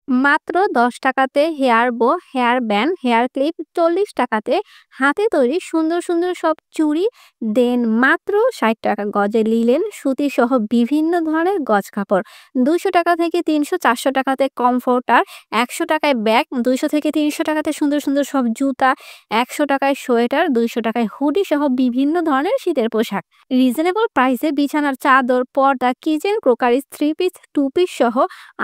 মাত্র ৳১০ হেয়ার বো, hair band, hair clip, ৳৪০ হাতে তৈরি সুন্দর, সুন্দর সব চুড়ি, দেন মাত্র ৳৬০ গজে লিলেন সুতিসহ বিভিন্ন ধরনের গজ কাপড়। ৳২০০ থেকে ৳৩০০, ৳৪০০ কমফোর্টার, ৳১০০ ব্যাগ, ৳২০০ থেকে ৳৩০০ সুন্দর, সুন্দর সব জুতা, ৳১০০ সোয়েটার, ৳২০০ হুডি সহ বিভিন্ন ধরনের শীতের পোশাক। রিজনেবল প্রাইসে বিছানার চাদর, পর্দা, কিচেন ক্রোকারিজ, 3 পিস, 2 পিস সহ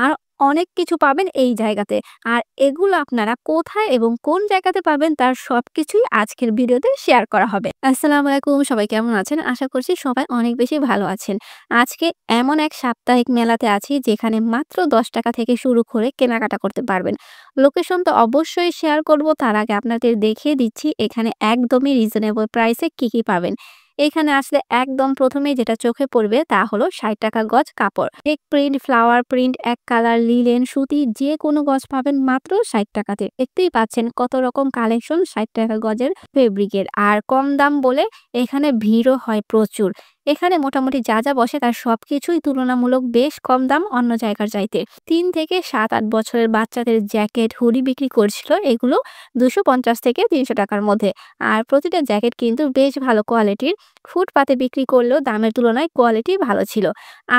আর অনেক কিছু পাবেন এই জায়গাতে। আর এগুলো আপনারা কোথায় এবং কোন জায়গাতে পাবেন তার সবকিছুই আজকের ভিডিওতে শেয়ার করা হবে। আসসালামু আলাইকুম, সবাই কেমন আছেন? আশা করছি সবাই অনেক বেশি ভালো আছেন। আজকে এমন এক সাপ্তাহিক মেলাতে আছি যেখানে মাত্র ৳১০ থেকে শুরু করে কেনাকাটা করতে পারবেন। লোকেশন তো অবশ্যই শেয়ার করব, তার আগে আপনাদের দেখিয়ে দিচ্ছি এখানে একদমই রিজনেবল প্রাইসে কি, কি পাবেন। এখানে আসলে একদম ১ম এই যেটা চোখে পড়বে তা হলো ৳৬০ গজ কাপড়। চেক প্রিন্ট, ফ্লাওয়ার প্রিন্ট, এক কালার, লিলেন, সুতি যেকোনো গজ পাবেন মাত্র ৳৬০ তে। দেখতেই পাচ্ছেন কত রকম কালেকশন ৳৬০ গজের ফেব্রিকের। আর কম দাম বলে এখানে ভিড়ও হয় প্রচুর। এখানে মোটামুটি যা, যা বসে তার সবকিছুই তুলনামূলক বেশ কম দাম অন্য জায়গার চাইতে। ৩ থেকে ৭-৮ বছরের বাচ্চাদের জ্যাকেট, হুডি বিক্রি করছিল এগুলো ৳২৫০ থেকে ৳৩০০ র মধ্যে। আর প্রতিটা জ্যাকেট কিন্তু বেশ ভালো কোয়ালিটির। ফুটপাতে বিক্রি করলেও দামের তুলনায় কোয়ালিটি ভালো ছিল।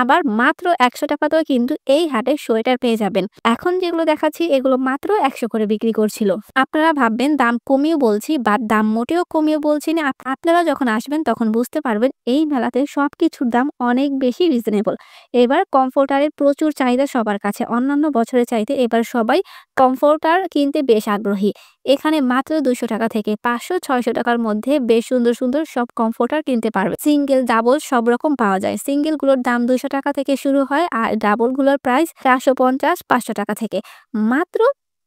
আবার মাত্র ৳১০০ তেও কিন্তু এই হাটে সোয়েটার পেয়ে যাবেন। এখন যেগুলো দেখাচ্ছি এগুলো মাত্র ১০০ করে বিক্রি করছিল। আপনারা ভাববেন দাম কমিয়ে বলছি, বাট দাম মোটেও কমিয়ে বলছি না। আপনারা যখন আসবেন তখন বুঝতে পারবেন এই মেলাতে সবকিছুর দাম অনেক বেশি রিজনেবল। এবার কমফোর্টারের প্রচুর চাহিদা সবার কাছে। অন্যান্য বছরের চাইতে এবার সবাই কমফোর্টার কিনতে বেশ আগ্রহী। এখানে মাত্র ৳২০০ থেকে ৳৫০০-৬০০ র মধ্যে বেশ সুন্দর, সুন্দর সব কমফোর্টার কিনতে পারবেন। সিঙ্গেল, ডাবল সব রকম পাওয়া যায়। সিঙ্গেল গুলোর দাম ৳২০০ থেকে শুরু হয় আর ডাবল গুলোর প্রাইস ৳৪৫০-৫০০ থেকে। মাত্র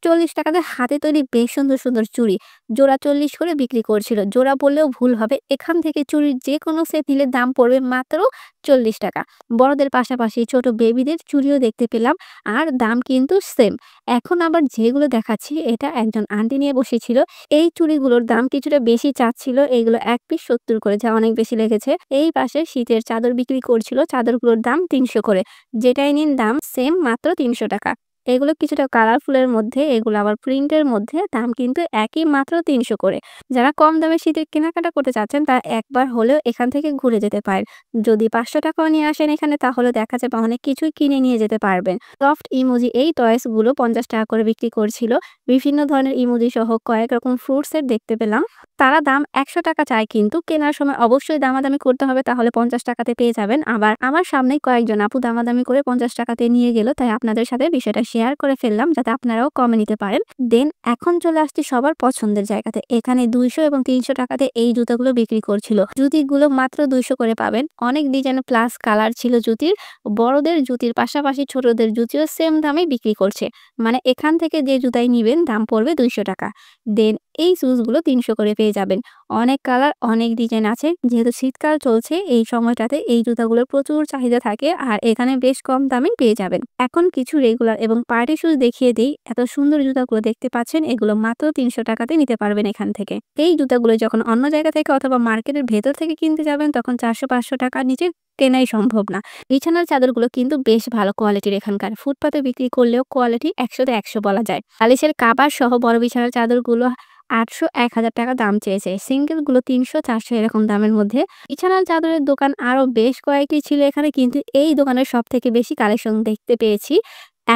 ৳৪০ তে হাতে তৈরি বেশ সুন্দর, সুন্দর চুড়ি। জোড়া ৪০ করে বিক্রি করছিল। জোড়া বললেও ভুল হবে। এখান থেকে চুড়ির যেকোনো সেট নিলে দাম পড়বে মাত্র ৳৪০। বড়দের পাশাপাশি ছোট বেবিদের চুড়িও দেখতে পেলাম আর দাম কিন্তু সেম। এখন আবার যেগুলো দেখাচ্ছি এটা একজন আন্টি নিয়ে বসেছিল। এই চুড়িগুলোর দাম কিছুটা বেশি চাচ্ছিল। এগুলো ১ পিস ৭০ করে, যা অনেক বেশি লেগেছে। এই পাশে শীতের চাদর বিক্রি করছিল। চাদরগুলোর দাম ৩০০ করে। যেটাই নিন দাম সেম মাত্র ৳৩০০। এগুলো কিছুটা কালারফুলের মধ্যে, এগুলো আবার প্রিন্টের মধ্যে, দাম কিন্তু একই মাত্র ৩০০ করে। যারা কম দামে শীতের কেনাকাটা করতে চাচ্ছেন তারা একবার হলেও এখান থেকে ঘুরে যেতে পারেন। যদি ৳৫০০ নিয়ে আসেন এখানে তাহলে দেখা যাবে অনেক কিছুই কিনে নিয়ে যেতে পারবেন। সফট ইমোজি এই টয়েস গুলো ৳৫০ করে বিক্রি করছিল। বিভিন্ন ধরনের ইমোজি সহ কয়েক রকম ফ্রুটস এর দেখতে পেলাম। তারা দাম ৳১০০ চায় কিন্তু কেনার সময় অবশ্যই দামাদামি করতে হবে, তাহলে ৳৫০ তে পেয়ে যাবেন। আবার আমার সামনেই কয়েকজন আপু দামাদামি করে ৳৫০ তে নিয়ে গেল, তাই আপনাদের সাথে বিষয়টা শেয়ার করে ফেললাম যাতে আপনারাও কমে নিতে পারেন। দেন এখন চলে আসছি সবার পছন্দের জায়গাতে। এখানে ৳২০০ এবং ৳৩০০ তে এই জুতাগুলো বিক্রি করছিল। জুতিগুলো মাত্র ৳২০০ করে পাবেন। অনেক ডিজাইন প্লাস কালার ছিল জুতির। বড়দের জুতির পাশাপাশি ছোটদের জুতিও সেম দামেই বিক্রি করছে। মানে এখান থেকে যে জুতাই নিবেন দাম পড়বে ৳২০০। দেন এই শুজগুলো ৩০০ করে পেয়ে যাবেন। অনেক কালার, অনেক ডিজাইন আছে। যেহেতু শীতকাল চলছে এই সময়টাতে এই জুতাগুলোর প্রচুর চাহিদা থাকে আর এখানে বেশ কম দামেই পেয়ে যাবেন। এখন কিছু রেগুলার এবং পার্টি শুজ দেখিয়ে দেই। এত সুন্দর জুতাগুলো দেখতে পাচ্ছেন, এগুলো মাত্র ৳৩০০ তে নিতে পারবেন এখান থেকে। এই জুতাগুলো যখন অন্য জায়গা থেকে অথবা মার্কেটের ভেতর থেকে কিনতে যাবেন তখন ৳৪০০-৫০০ নিচে কেনাই সম্ভব না। বিছানার চাদরগুলো কিন্তু বেশ ভালো কোয়ালিটির এখানকার। ফুটপাতে বিক্রি করলেও কোয়ালিটি ১০০ তে ১০০ বলা যায়। বালিশের কাভার সহ বড় বিছানার চাদরগুলো ৳৮০০-১০০০ দাম চেয়েছে। সিঙ্গেল গুলো ৳৩০০-৪০০ এরকম দামের মধ্যে। বিছানার চাদরের দোকান আরো বেশ কয়েকটি ছিল এখানে, কিন্তু এই দোকানের সবথেকে বেশি কালেকশন দেখতে পেয়েছি।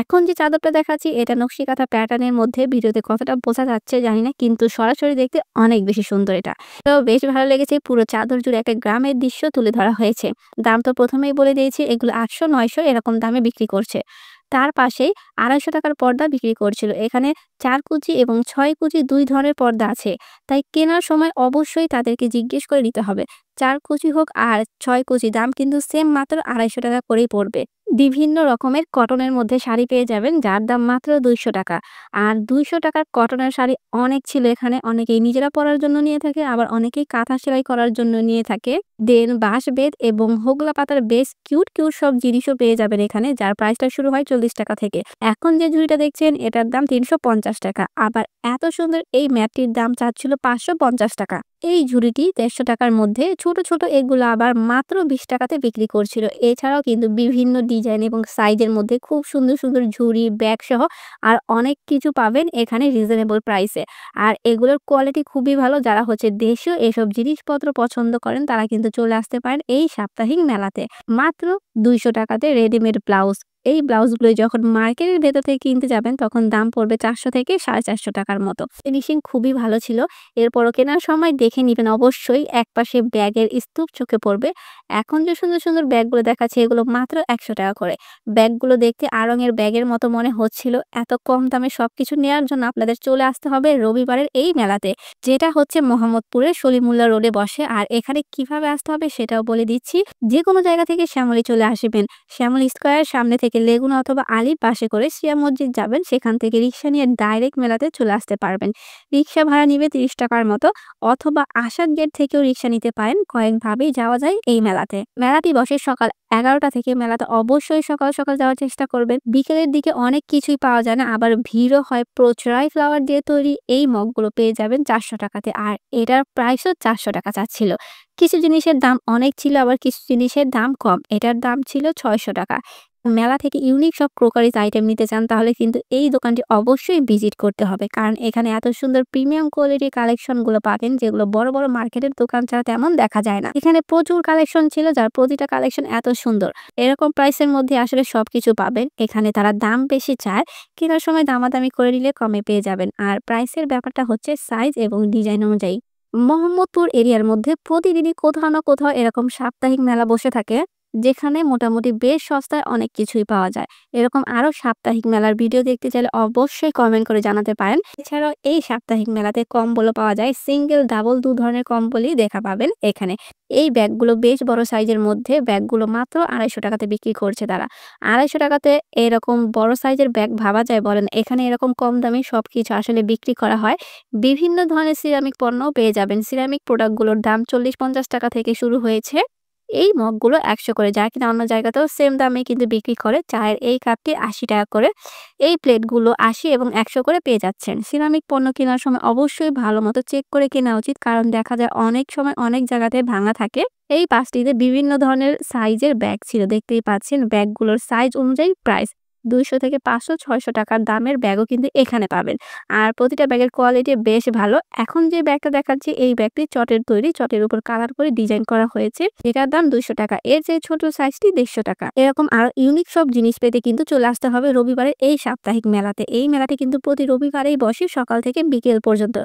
এখন যে চাদরটা দেখাচ্ছি এটা নকশি কাঁথা প্যাটার্নের মধ্যে। ভিডিওতে কতটা বোঝা যাচ্ছে জানি না, কিন্তু সরাসরি দেখতে অনেক বেশি সুন্দর এটা। তো বেশ ভালো লেগেছে। পুরো চাদর জুড়ে একটা গ্রামের দৃশ্য তুলে ধরা হয়েছে। দাম তো ১ম এই বলে দিয়েছি, এগুলো ৮০০-৯০০ এরকম দামে বিক্রি করছে। তার পাশেই ৳২৫০ র পর্দা বিক্রি করছিল। এখানে ৪ কুচি এবং ৬ কুচি ২ ধরনের পর্দা আছে। তাই কেনার সময় অবশ্যই তাদেরকে জিজ্ঞেস করে নিতে হবে। ৪ কুচি হোক আর ৬ কুচি দাম কিন্তু সেম মাত্র ৳২৫০ করেই পড়বে। বিভিন্ন রকমের কটনের মধ্যে শাড়ি পেয়ে যাবেন যার দাম মাত্র ৳২০০। আর ৳২০০ র কটনের শাড়ি অনেক ছিল এখানে। অনেকেই নিজেরা পরার জন্য নিয়ে থাকে, আবার অনেকেই কাঁথা সেলাই করার জন্য নিয়ে থাকে। দেন বাঁশ বেত এবং হোগলা পাতার বেশ কিউট, কিউট সব জিনিসও পেয়ে যাবেন এখানে, যার প্রাইসটা শুরু হয় ৳৪০ থেকে। এখন যে ঝুড়িটা দেখছেন এটার দাম ৳৩৫০। আবার এত সুন্দর এই ম্যাটটির দাম চাচ্ছিল ৳৫৫০। এই ঝুড়িটি ৳১৫০ র মধ্যে। ছোট, ছোট এগুলো আবার মাত্র ৳২০ তে বিক্রি করছিল। এছাড়াও কিন্তু বিভিন্ন ডিজাইন এবং সাইজের মধ্যে খুব সুন্দর, সুন্দর ঝুড়ি, ব্যাগ সহ আর অনেক কিছু পাবেন এখানে রিজনেবল প্রাইসে। আর এগুলোর কোয়ালিটি খুবই ভালো। যারা হচ্ছে দেশীয় এসব জিনিসপত্র পছন্দ করেন তারা কিন্তু চলে আসতে পারেন এই সাপ্তাহিক মেলাতে। মাত্র ৳200 তে রেডিমেড ব্লাউজ। এই ব্লাউজগুলো যখন মার্কেটের ভেতর থেকে কিনতে যাবেন তখন দাম পড়বে ৳400 থেকে ৳450 মতো। ফিনিশিং খুবই ভালো ছিল। এরপরও কেনার সময় দেখে নিবেন অবশ্যই। একপাশে ব্যাগের স্তূপ চোখে পড়বে। এখন যে সুন্দর, সুন্দর ব্যাগগুলো দেখাচ্ছি এগুলো মাত্র ৳100 করে। ব্যাগগুলো দেখতে আড়ং-এর ব্যাগের মতো মনে হচ্ছিল। এত কম দামে সবকিছু নেয়ার জন্য আপনাদের চলে আসতে হবে রবিবারের এই মেলাতে। যেটা হচ্ছে মোহাম্মদপুরের সলিমুল্লাহ রোডে বসে। আর এখানে কিভাবে আসতে হবে সেটাও বলে দিচ্ছি। যেকোনো জায়গা থেকে শ্যামলী চলে আসবেন। শ্যামলী স্কয়ার সামনে থেকে লেগুনা অথবা আলীর বাসে করে শিয়া মসজিদ যাবেন। সেখান থেকে রিক্সা নিয়ে ডাইরেক্ট মেলাতে চলে আসতে পারবেন। রিক্সা ভাড়া নিবে ৳30 মতো অথবা আসাদ গেট থেকেও রিক্সা নিতে পারেন। কয়েকভাবেই যাওয়া যায় এই মেলাতে। মেলাটি বসে সকাল 11টা থেকে। মেলাতে অবশ্যই সকাল, সকাল যাওয়ার চেষ্টা করবেন। বিকেলের দিকে অনেক কিছুই পাওয়া যায় না, আবার ভিড়ও হয় প্রচুর। ফ্লাওয়ার দিয়ে তৈরি এই মগগুলো পেয়ে যাবেন ৳400 তে। আর এটার প্রাইসও ৳400 চাচ্ছিল। কিছু জিনিসের দাম অনেক ছিল, আবার কিছু জিনিসের দাম কম। এটার দাম ছিল ৳600। মেলা থেকে ইউনিক সব ক্রোকারিজ আইটেম নিতে চান তাহলে কিন্তু এই দোকানটি অবশ্যই ভিজিট করতে হবে। কারণ এখানে এত সুন্দর প্রিমিয়াম কোয়ালিটির কালেকশন গুলো পাবেন যেগুলো বড়, বড় মার্কেটের দোকান ছাড়া তেমন দেখা যায় না। এখানে প্রচুর কালেকশন ছিল যার প্রতিটা কালেকশন এত সুন্দর। এরকম প্রাইসের মধ্যে আসলে সবকিছু পাবেন। এখানে তারা দাম বেশি চায়, কেনার সময় দামাদামি করে নিলে কমে পেয়ে যাবেন। আর প্রাইসের ব্যাপারটা হচ্ছে সাইজ এবং ডিজাইন অনুযায়ী। মোহাম্মদপুর এরিয়ার মধ্যে প্রতিদিনই কোথাও না কোথাও এরকম সাপ্তাহিক মেলা বসে থাকে, যেখানে মোটামুটি বেশ সস্তায় অনেক কিছুই পাওয়া যায়। এরকম আরো সাপ্তাহিক মেলার ভিডিও দেখতে চাইলে অবশ্যই কমেন্ট করে জানাতে পারেন। এছাড়াও এই সাপ্তাহিক মেলাতে কম্বলও পাওয়া যায়। সিঙ্গেল, ডাবল ২ ধরনের কম্বলই দেখা পাবেন এখানে। এই ব্যাগগুলো বেশ বড় সাইজের মধ্যে। ব্যাগগুলো মাত্র ৳250 তে বিক্রি করছে তারা। ৳250 তে এরকম বড় সাইজের ব্যাগ ভাবা যায় বলেন? এখানে এরকম কম দামে সবকিছু আসলে বিক্রি করা হয়। বিভিন্ন ধরনের সিরামিক পণ্যও পেয়ে যাবেন। সিরামিক প্রোডাক্টগুলোর দাম ৳৪০-৫০ থেকে শুরু হয়েছে। এই মগগুলো ১০০ করে, যা কিনা অন্য জায়গাতেও সেম দামে কিন্তু বিক্রি করে। চায়ের এই কাপটি ৳৮০ করে। এই প্লেটগুলো ৮০ এবং ১০০ করে পেয়ে যাচ্ছেন। সিরামিক পণ্য কেনার সময় অবশ্যই ভালো মতো চেক করে কেনা উচিত, কারণ দেখা যায় অনেক সময় অনেক জায়গাতে ভাঙা থাকে। এই পাশটিতে বিভিন্ন ধরনের সাইজের ব্যাগ ছিল, দেখতেই পাচ্ছেন। ব্যাগগুলোর সাইজ অনুযায়ী প্রাইস। ৳200 থেকে ৳500, ৳600 দামের ব্যাগও কিন্তু এখানে পাবেন। আর প্রতিটা ব্যাগের কোয়ালিটি বেশ ভালো। এখন যে ব্যাগটা দেখাচ্ছি এই ব্যাগটি চটের তৈরি, চটের উপর কালার করে ডিজাইন করা হয়েছে। এটার দাম ৳200। এর চেয়ে ছোট সাইজটি ৳150। এরকম আরো ইউনিক সব জিনিস পেতে কিন্তু চলে আসতে হবে রবিবারের এই সাপ্তাহিক মেলাতে। এই মেলাটি কিন্তু প্রতি রবিবারেই বসে সকাল থেকে বিকেল পর্যন্ত।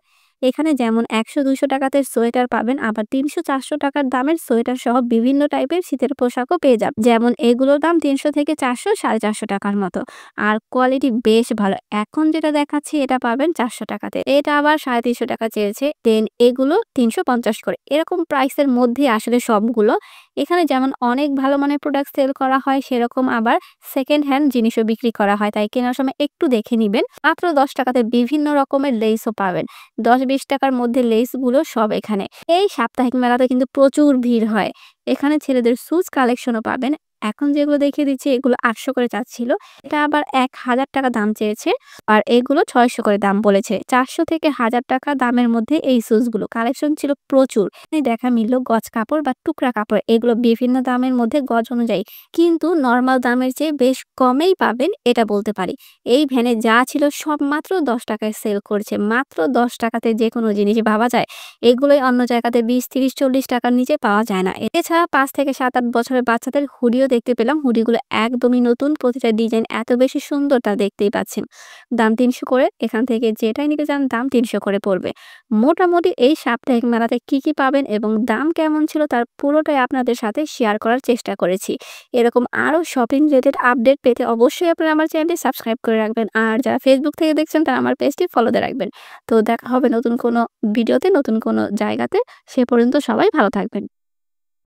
এখানে যেমন ৳100-200 সোয়েটার পাবেন, আবার ৳300-400 দামের সোয়েটার সহ বিভিন্ন টাইপের শীতের পোশাকও পেয়ে যাবেন। যেমন এগুলোর দাম ৳300 থেকে ৳400, ৳450 মতো। আর কোয়ালিটি বেশ ভালো। এখন যেটা দেখাচ্ছি এটা পাবেন ৳400 তে। এটা আবার ৳350 চেয়েছে। দেন এগুলো ৳350 করে। এরকম প্রাইসের মধ্যে আসলে সবগুলো। এখানে যেমন অনেক ভালো মানের প্রোডাক্ট সেল করা হয়, সেরকম আবার সেকেন্ড হ্যান্ড জিনিসও বিক্রি করা হয়। তাই কেনার সময় একটু দেখে নিবেন। মাত্র ৳10 তে বিভিন্ন রকমের লেসও পাবেন। ৳10-20 মধ্যে লেসগুলো সব এখানে। এই সাপ্তাহিক মেলাতে কিন্তু প্রচুর ভিড় হয়। এখানে ছেলেদের শুজ কালেকশনও পাবেন। এখন যেগুলো দেখিয়ে দিচ্ছি এগুলো ৮০০ করে চাচ্ছিল। এটা আবার ৳১,০০০ দাম চেয়েছে। আর এগুলো ৬০০ করে দাম বলেছে। ৳400 থেকে ৳১,০০০ দামের মধ্যে এই শুজগুলো। কালেকশন ছিল প্রচুর। দেখা মিলল গজ কাপড় বা টুকরা কাপড়। এগুলো বিভিন্ন দামের মধ্যে গজ অনুযায়ী। কিন্তু নরমাল দামের চেয়ে বেশ কমেই পাবেন এটা বলতে পারি। এই ভ্যানে যা ছিল সব মাত্র ৳10 সেল করছে। মাত্র ৳10 তে যেকোনো জিনিস ভাবা যায়। এগুলোই অন্য জায়গাতে ৳20, ৳30, ৳40 নিচে পাওয়া যায় না। এছাড়া ৫ থেকে ৭-৮ বছরের বাচ্চাদের হুডিও দেখতে পেলাম। হুডিগুলো একদমই নতুন। প্রতিটা ডিজাইন এত বেশি সুন্দর তা দেখতেই পাচ্ছেন। দাম ৳৩০০ করে। এখান থেকে যেটাই নিতে চান দাম ৳৩০০ করে পড়বে। মোটামুটি এই সাপ্তাহিক মেলাতে কি পাবেন এবং দাম কেমন ছিল তার পুরোটাই আপনাদের সাথে শেয়ার করার চেষ্টা করেছি। এরকম আরো শপিং রিলেটেড আপডেট পেতে অবশ্যই আপনারা আমার চ্যানেলটি সাবস্ক্রাইব করে রাখবেন। আর যারা ফেসবুক থেকে দেখছেন তারা আমার পেজটি ফলো দিয়ে রাখবেন। তো দেখা হবে নতুন কোনো ভিডিওতে, নতুন কোনো জায়গাতে। সে পর্যন্ত সবাই ভালো থাকবেন।